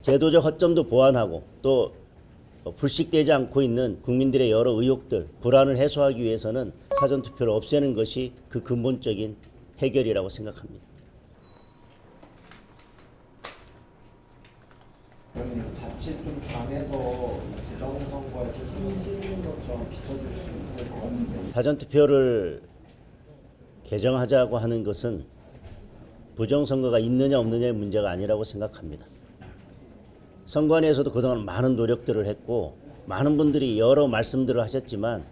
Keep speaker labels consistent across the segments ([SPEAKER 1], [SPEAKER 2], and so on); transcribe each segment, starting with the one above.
[SPEAKER 1] 제도적 허점도 보완하고 또 불식되지 않고 있는 국민들의 여러 의혹들, 불안을 해소하기 위해서는 사전투표를 없애는 것이 그 근본적인 해결이라고 생각합니다.
[SPEAKER 2] 그럼 자칫 좀 당해서 부정선거에 좀 힘이 실리는 것처럼 비춰줄 수 있을 것 같은데.
[SPEAKER 1] 사전투표를 개정하자고 하는 것은 부정선거가 있느냐 없느냐의 문제가 아니라고 생각합니다. 선관위에서도 그동안 많은 노력들을 했고 많은 분들이 여러 말씀들을 하셨지만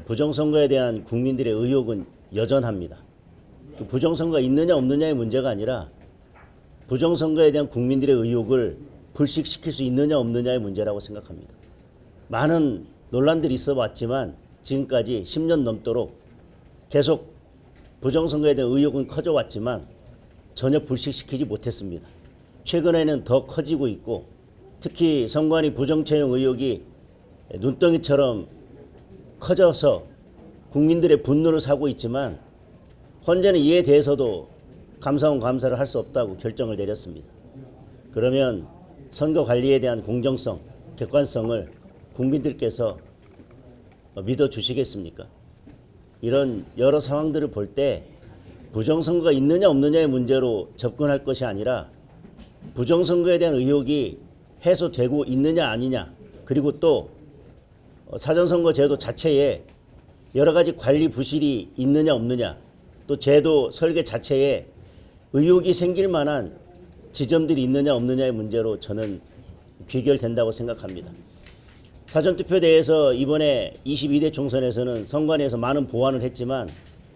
[SPEAKER 1] 부정선거에 대한 국민들의 의혹은 여전합니다. 그 부정선거가 있느냐 없느냐의 문제가 아니라 부정선거에 대한 국민들의 의혹을 불식시킬 수 있느냐 없느냐의 문제라고 생각합니다. 많은 논란들이 있어 왔지만 지금까지 10년 넘도록 계속 부정선거에 대한 의혹은 커져왔지만 전혀 불식시키지 못했습니다. 최근에는 더 커지고 있고 특히 선관위 부정채용 의혹이 눈덩이처럼 커져서 국민들의 분노를 사고 있지만 현재는 이에 대해서도 감사원 감사를 할 수 없다고 결정을 내렸습니다. 그러면 선거 관리에 대한 공정성, 객관성을 국민들께서 믿어주시겠습니까? 이런 여러 상황들을 볼 때 부정선거가 있느냐 없느냐의 문제로 접근할 것이 아니라 부정선거에 대한 의혹이 해소되고 있느냐 아니냐, 그리고 또 사전선거 제도 자체에 여러 가지 관리 부실이 있느냐 없느냐, 또 제도 설계 자체에 의혹이 생길 만한 지점들이 있느냐 없느냐의 문제로 저는 귀결된다고 생각합니다. 사전투표에 대해서 이번에 22대 총선에서는 선관위에서 많은 보완을 했지만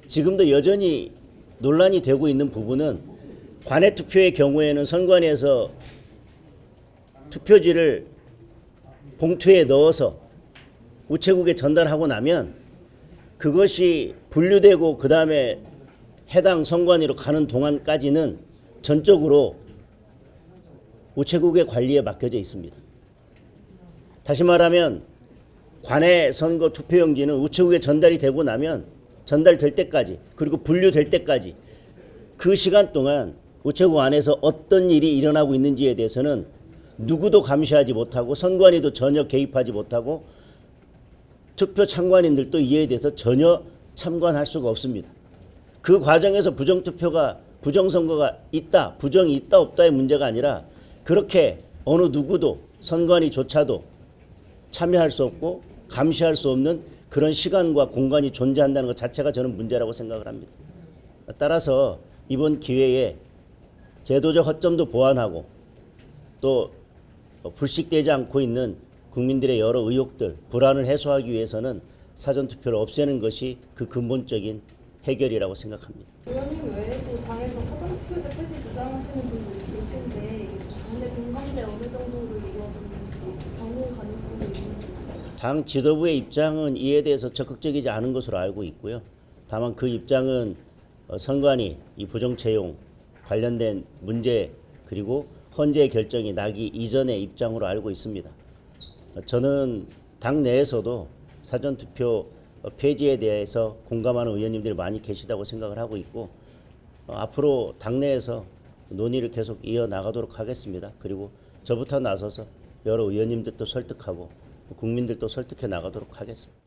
[SPEAKER 1] 지금도 여전히 논란이 되고 있는 부분은 관외투표의 경우에는 선관위에서 투표지를 봉투에 넣어서 우체국에 전달하고 나면 그것이 분류되고 그 다음에 해당 선관위로 가는 동안까지는 전적으로 우체국의 관리에 맡겨져 있습니다. 다시 말하면 관외 선거 투표용지는 우체국에 전달이 되고 나면 전달될 때까지, 그리고 분류될 때까지 그 시간 동안 우체국 안에서 어떤 일이 일어나고 있는지에 대해서는 누구도 감시하지 못하고 선관위도 전혀 개입하지 못하고 투표 참관인들도 이에 대해서 전혀 참관할 수가 없습니다. 그 과정에서 부정선거가 있다, 부정이 있다 없다의 문제가 아니라 그렇게 어느 누구도 선관위조차도 참여할 수 없고 감시할 수 없는 그런 시간과 공간이 존재한다는 것 자체가 저는 문제라고 생각을 합니다. 따라서 이번 기회에 제도적 허점도 보완하고 또 불식되지 않고 있는 국민들의 여러 의혹들, 불안을 해소하기 위해서는 사전투표를 없애는 것이 그 근본적인 해결이라고 생각합니다.
[SPEAKER 3] 의원님 외에도 당에서 사전투표제 폐지 주장하시는 분들이 계신데 당내 공감대 어느 정도로 이루어졌는지 방문 가능성도 있는지.
[SPEAKER 1] 당 지도부의 입장은 이에 대해서 적극적이지 않은 것으로 알고 있고요. 다만 그 입장은 선관위 이 부정채용 관련된 문제 그리고 헌재 결정이 나기 이전의 입장으로 알고 있습니다. 저는 당 내에서도 사전투표 폐지에 대해서 공감하는 의원님들이 많이 계시다고 생각을 하고 있고 앞으로 당내에서 논의를 계속 이어나가도록 하겠습니다. 그리고 저부터 나서서 여러 의원님들도 설득하고 국민들도 설득해 나가도록 하겠습니다.